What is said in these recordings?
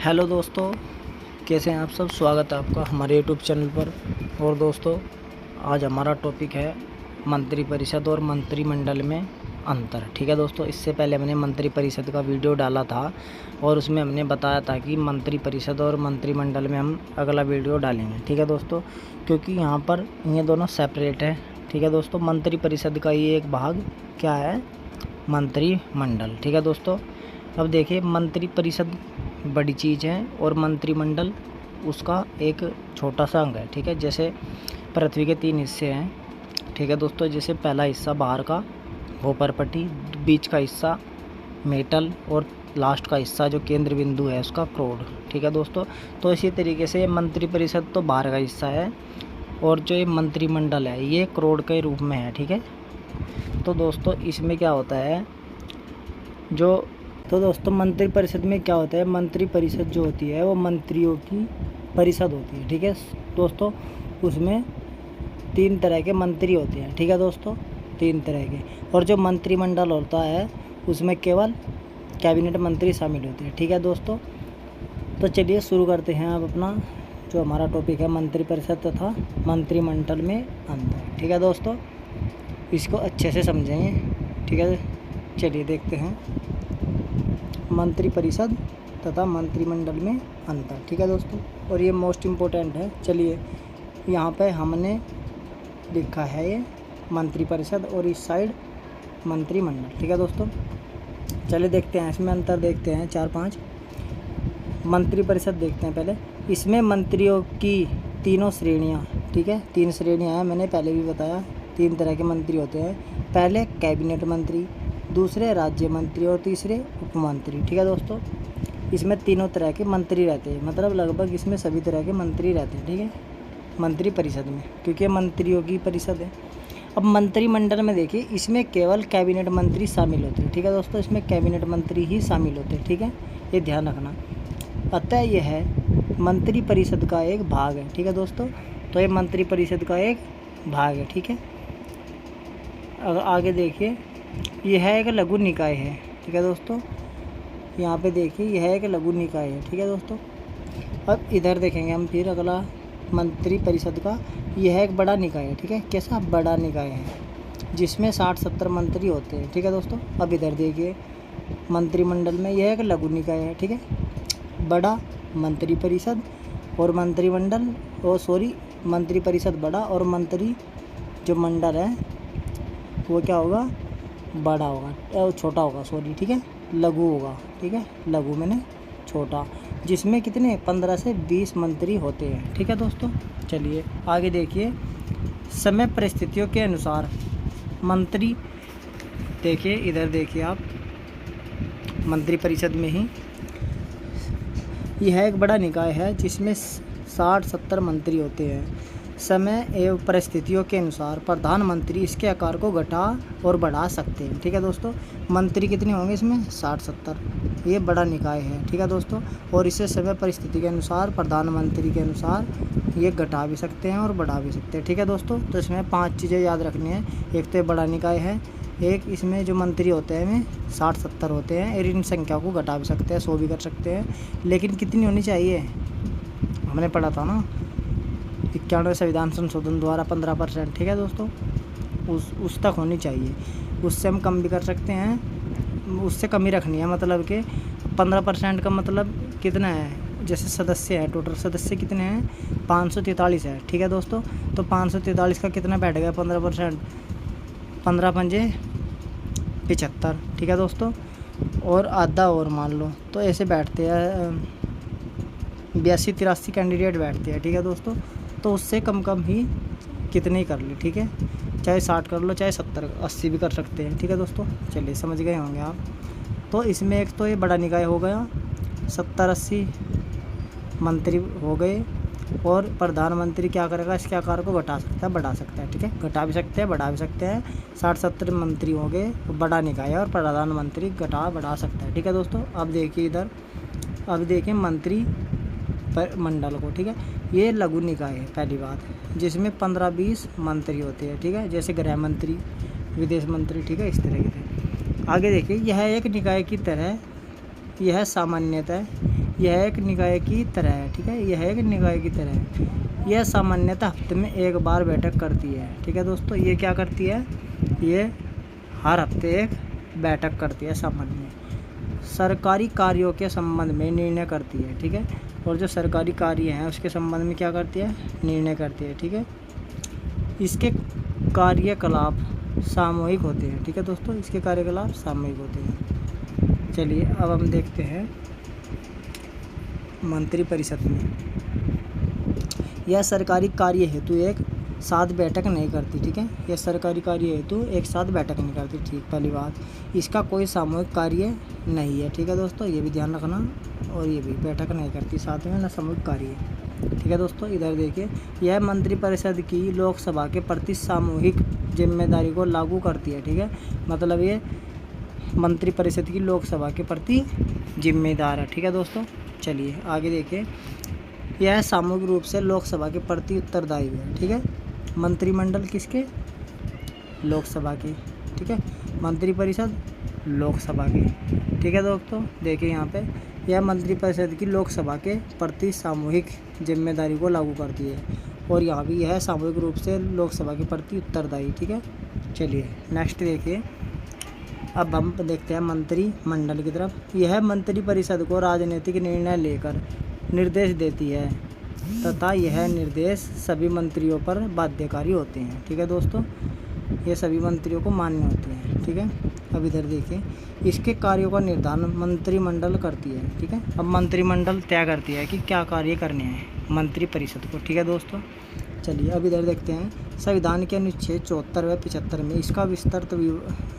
Hello दोस्तों, कैसे हैं आप सब। स्वागत है आपका हमारे यूट्यूब चैनल पर। और दोस्तों, आज हमारा टॉपिक है मंत्रिपरिषद और मंत्रिमंडल में अंतर। ठीक है दोस्तों, इससे पहले मैंने मंत्रिपरिषद का वीडियो डाला था और उसमें हमने बताया था कि मंत्रिपरिषद और मंत्रिमंडल में हम अगला वीडियो डालेंगे। ठीक है दोस्तों, क्योंकि यहाँ पर ये दोनों सेपरेट है। ठीक है दोस्तों, मंत्रिपरिषद का ये एक भाग क्या है, मंत्रिमंडल। ठीक है दोस्तों, अब देखिए, मंत्रिपरिषद बड़ी चीज़ है और मंत्रिमंडल उसका एक छोटा सा अंग है। ठीक है, जैसे पृथ्वी के 3 हिस्से हैं। ठीक है दोस्तों, जैसे पहला हिस्सा बाहर का वो परपटी, बीच का हिस्सा मेटल और लास्ट का हिस्सा जो केंद्र बिंदु है उसका क्रोड। ठीक है दोस्तों, तो इसी तरीके से मंत्रिपरिषद तो बाहर का हिस्सा है और जो ये मंत्रिमंडल है ये क्रोड के रूप में है। ठीक है, तो दोस्तों इसमें क्या होता है तो दोस्तों मंत्रिपरिषद में क्या होता है, मंत्रिपरिषद जो होती है वो मंत्रियों की परिषद होती है। ठीक है दोस्तों, उसमें 3 तरह के मंत्री होते हैं। ठीक है दोस्तों, 3 तरह के। और जो मंत्रिमंडल होता है उसमें केवल कैबिनेट मंत्री शामिल होते हैं। ठीक है दोस्तों, तो चलिए शुरू करते हैं अब अपना जो हमारा टॉपिक है, मंत्रिपरिषद तथा मंत्रिमंडल में अंतर। ठीक है दोस्तों, इसको अच्छे से समझेंगे। ठीक है, चलिए देखते हैं मंत्रिपरिषद तथा मंत्रिमंडल में अंतर। ठीक है दोस्तों, और ये मोस्ट इम्पोर्टेंट है। चलिए, यहाँ पे हमने लिखा है ये मंत्रिपरिषद और इस साइड मंत्रिमंडल। ठीक है दोस्तों, चलिए देखते हैं इसमें अंतर, देखते हैं 4-5। मंत्रिपरिषद देखते हैं पहले। इसमें मंत्रियों की 3 श्रेणियाँ, ठीक है, 3 श्रेणियाँ हैं, मैंने पहले भी बताया। 3 तरह के मंत्री होते हैं। पहले कैबिनेट मंत्री, दूसरे राज्य मंत्री और तीसरे उपमंत्री। ठीक है दोस्तों, इसमें तीनों तरह के मंत्री रहते हैं, मतलब लगभग इसमें सभी तरह के मंत्री रहते हैं। ठीक है, मंत्रिपरिषद में, क्योंकि मंत्रियों की परिषद है। अब मंत्रिमंडल में देखिए, इसमें केवल कैबिनेट मंत्री शामिल होते हैं। ठीक है दोस्तों, इसमें कैबिनेट मंत्री ही शामिल होते हैं। ठीक है, ये ध्यान रखना। अतः यह है मंत्रिपरिषद का एक भाग है। ठीक है दोस्तों, तो ये मंत्रिपरिषद का एक भाग है। ठीक है, अगर आगे देखिए, यह एक लघु निकाय है। ठीक है दोस्तों, यहाँ पे देखिए यह एक लघु निकाय है। ठीक है दोस्तों, अब इधर देखेंगे हम फिर अगला मंत्रिपरिषद का, यह एक बड़ा निकाय है। ठीक है, कैसा बड़ा निकाय है जिसमें 60-70 मंत्री होते हैं। ठीक है दोस्तों, अब इधर देखिए मंत्रिमंडल में यह एक लघु निकाय है। ठीक है, बड़ा मंत्रिपरिषद और मंत्रिमंडल मंत्रिपरिषद बड़ा और मंत्री जो मंडल है वो क्या होगा, बड़ा होगा, छोटा होगा, ठीक है, लघु होगा। ठीक है, लघु मैंने छोटा, जिसमें कितने 15 से 20 मंत्री होते हैं। ठीक है दोस्तों, चलिए आगे देखिए। समय परिस्थितियों के अनुसार मंत्री, देखिए इधर देखिए आप, मंत्रिपरिषद में ही यह एक बड़ा निकाय है जिसमें 60-70 मंत्री होते हैं। समय एवं परिस्थितियों के अनुसार प्रधानमंत्री इसके आकार को घटा और बढ़ा सकते हैं। ठीक है दोस्तों, मंत्री कितने होंगे इसमें, 60-70, ये बड़ा निकाय है। ठीक है दोस्तों, और इसे समय परिस्थिति के अनुसार प्रधानमंत्री के अनुसार ये घटा भी सकते हैं और बढ़ा भी सकते हैं। ठीक है दोस्तों, तो इसमें 5 चीज़ें याद रखनी है। एक तो ये बड़ा निकाय है, एक इसमें जो मंत्री होते हैं में 60-70 होते हैं, और इन संख्या को घटा भी सकते हैं, 100 भी कर सकते हैं, लेकिन कितनी होनी चाहिए, हमने पढ़ा था ना 91वें संविधान संशोधन द्वारा 15%। ठीक है दोस्तों, उस तक होनी चाहिए। उससे हम कम भी कर सकते हैं, उससे कम ही रखनी है। मतलब कि 15% का मतलब कितना है, जैसे सदस्य है, टोटल सदस्य कितने हैं, 543 है। ठीक है दोस्तों, तो 543 का कितना बैठ गया 15%, 15×5 = 75। ठीक है दोस्तों, और आधा और मान लो, तो ऐसे बैठते हैं 82-83 कैंडिडेट बैठते हैं। ठीक है दोस्तों, तो उससे कम ही कितने ही कर ले। ठीक है, चाहे 60 कर लो, चाहे 70-80 भी कर सकते हैं। ठीक है दोस्तों, चलिए समझ गए होंगे आप। तो इसमें एक तो ये बड़ा निकाय हो गया, 70-80 मंत्री हो गए, और प्रधानमंत्री क्या करेगा, इसके आकार को घटा सकता है, बढ़ा सकता है। ठीक है, घटा भी सकते हैं, बढ़ा भी सकते हैं। 60-70 मंत्री हो गए, बड़ा निकाय, और प्रधानमंत्री घटा बढ़ा सकता है। ठीक है दोस्तों, अब देखिए इधर, अब देखिए मंत्री मंडल को। ठीक है, ये लघु निकाय है पहली बात, जिसमें 15-20 मंत्री होते हैं। ठीक है, जैसे गृह मंत्री, विदेश मंत्री। ठीक है, इस तरह के। आगे देखिए, यह एक निकाय की तरह यह सामान्यतः यह एक निकाय की तरह है, ठीक है, यह एक निकाय की तरह है। यह सामान्यतः हफ्ते में एक बार बैठक करती है, ठीक है दोस्तों। ये क्या करती है, ये हर हफ्ते एक बैठक करती है सामान्य, सरकारी कार्यों के संबंध में निर्णय करती है, ठीक है। और जो सरकारी कार्य हैं उसके संबंध में क्या करती है, निर्णय करती है, ठीक है। इसके कार्यकलाप सामूहिक होते हैं, ठीक है दोस्तों, इसके कार्यकलाप सामूहिक होते हैं। चलिए अब हम देखते हैं मंत्रिपरिषद में। यह सरकारी कार्य हेतु एक साथ बैठक नहीं करती, ठीक है। यह सरकारी कार्य हेतु एक साथ बैठक नहीं करती, ठीक, पहली बात। इसका कोई सामूहिक कार्य नहीं है, ठीक है दोस्तों, ये भी ध्यान रखना। और ये भी बैठक नहीं करती साथ में, ना सामूहिक कार्य है, ठीक है दोस्तों। इधर देखिए, यह मंत्रिपरिषद की लोकसभा के प्रति सामूहिक जिम्मेदारी को लागू करती है, ठीक है। मतलब ये मंत्रिपरिषद की लोकसभा के प्रति जिम्मेदार है, ठीक है दोस्तों। चलिए आगे देखिए, यह सामूहिक रूप से लोकसभा के प्रति उत्तरदायी है, ठीक है। मंत्रिमंडल किसके, लोकसभा की, ठीक है। मंत्रिपरिषद लोकसभा की, ठीक है दोस्तों। देखिए यहाँ पे, यह मंत्रिपरिषद की लोकसभा के प्रति सामूहिक जिम्मेदारी को लागू करती है। और यहाँ भी यह सामूहिक रूप से लोकसभा के प्रति उत्तरदायी, ठीक है। चलिए नेक्स्ट देखिए, अब हम देखते हैं मंत्रिमंडल की तरफ। यह मंत्रिपरिषद को राजनीतिक निर्णय लेकर निर्देश देती है तथा यह निर्देश सभी मंत्रियों पर बाध्यकारी होते हैं, ठीक है दोस्तों। ये सभी मंत्रियों को मान्य होते हैं, ठीक है। अब इधर देखिए, इसके कार्यों का निर्धारण मंत्रिमंडल करती है, ठीक है। अब मंत्रिमंडल तय करती है कि क्या कार्य करने हैं मंत्रिपरिषद को, ठीक है दोस्तों। चलिए अब इधर देखते हैं, संविधान के अनुच्छेद 74 व 75 में इसका विस्तृत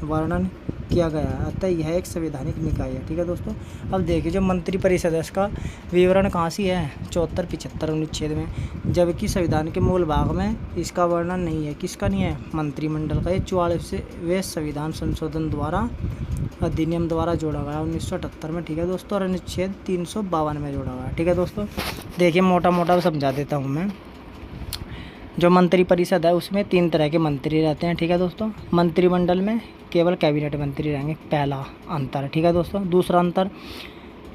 वर्णन किया गया है, अतः यह एक संवैधानिक निकाय है, ठीक है दोस्तों। अब देखिए, जो मंत्रिपरिषद है इसका विवरण कहाँ सी है, 74, 75 अनुच्छेद में, जबकि संविधान के मूल भाग में इसका वर्णन नहीं है। किसका नहीं है, मंत्रिमंडल का। ये 44वें संविधान संशोधन द्वारा अधिनियम द्वारा जोड़ा गया 1978 में, ठीक है दोस्तों। और अनुच्छेद 352 में जोड़ा गया, ठीक है दोस्तों। देखिए मोटा मोटा समझा देता हूँ मैं। जो मंत्रिपरिषद है उसमें 3 तरह के मंत्री रहते हैं, ठीक है दोस्तों। मंत्रिमंडल में केवल कैबिनेट मंत्री रहेंगे, पहला अंतर, ठीक है दोस्तों। दूसरा अंतर,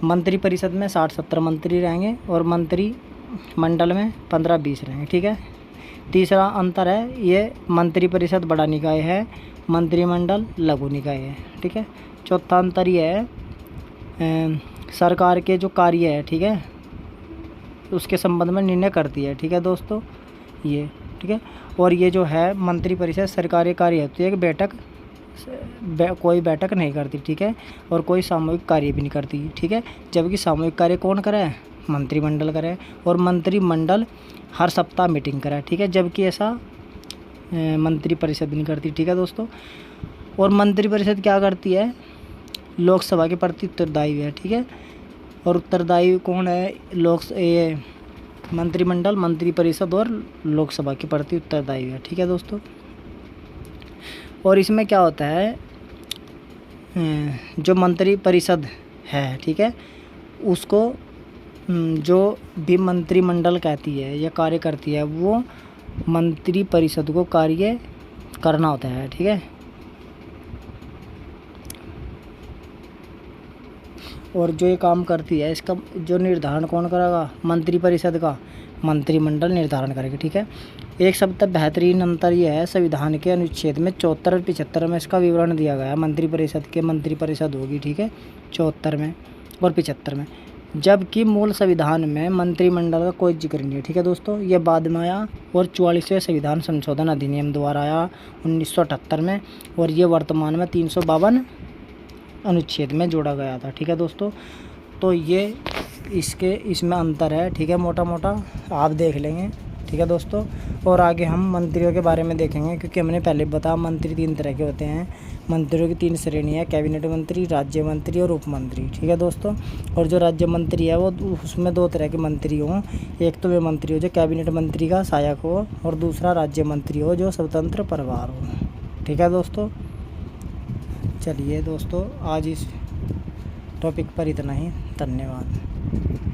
मंत्रिपरिषद में 60-70 मंत्री रहेंगे और मंत्रिमंडल में 15-20 रहेंगे, ठीक है। तीसरा अंतर है, ये मंत्रिपरिषद बड़ा निकाय है, मंत्रिमंडल लघु निकाय है, ठीक है। चौथा अंतर ये है, सरकार के जो कार्य है, ठीक है, उसके संबंध में निर्णय करती है, ठीक है दोस्तों, ये, ठीक है। और ये जो है मंत्रिपरिषद सरकारी कार्य हेतु एक कोई बैठक नहीं करती, ठीक है। और कोई सामूहिक कार्य भी नहीं करती, ठीक है। जबकि सामूहिक कार्य कौन करे, मंत्रिमंडल करे। और मंत्रिमंडल हर सप्ताह मीटिंग करे, ठीक है। जबकि ऐसा मंत्रिपरिषद नहीं करती, ठीक है दोस्तों। और मंत्रिपरिषद क्या करती है, लोकसभा के प्रति उत्तरदायी है, ठीक है। और उत्तरदायी कौन है, ये मंत्रिमंडल, मंत्रिपरिषद और लोकसभा के प्रति उत्तरदायी है, ठीक है दोस्तों। और इसमें क्या होता है, जो मंत्रिपरिषद है, ठीक है, उसको जो भी मंत्रिमंडल कहती है या कार्य करती है, वो मंत्रिपरिषद को कार्य करना होता है, ठीक है। और जो ये काम करती है इसका जो निर्धारण कौन करेगा, मंत्रिपरिषद का, मंत्रिमंडल निर्धारण करेगा, ठीक है। एक सबसे बेहतरीन अंतर यह है, संविधान के अनुच्छेद में 74 और 75 में इसका विवरण दिया गया है, मंत्रिपरिषद के मंत्रिपरिषद होगी, ठीक है, 74 में और 75 में। जबकि मूल संविधान में मंत्रिमंडल का कोई जिक्र नहीं है, ठीक है दोस्तों। ये बाद में आया और 44वें संविधान संशोधन अधिनियम द्वारा आया 1978 में, और ये वर्तमान में 352 अनुच्छेद में जोड़ा गया था, ठीक है दोस्तों। तो ये इसमें अंतर है, ठीक है, मोटा मोटा आप देख लेंगे, ठीक है दोस्तों। और आगे हम मंत्रियों के बारे में देखेंगे, क्योंकि हमने पहले बताया मंत्री 3 तरह के होते हैं। मंत्रियों की 3 श्रेणी है, कैबिनेट मंत्री, राज्य मंत्री और उप मंत्री, ठीक है दोस्तों। और जो राज्य मंत्री है वो उसमें 2 तरह के मंत्री हों, एक तो वे मंत्री हो जो कैबिनेट मंत्री का सहायक हो, और दूसरा राज्य मंत्री हो जो स्वतंत्र प्रभार हो, ठीक है दोस्तों। चलिए दोस्तों, आज इस टॉपिक पर इतना ही, धन्यवाद।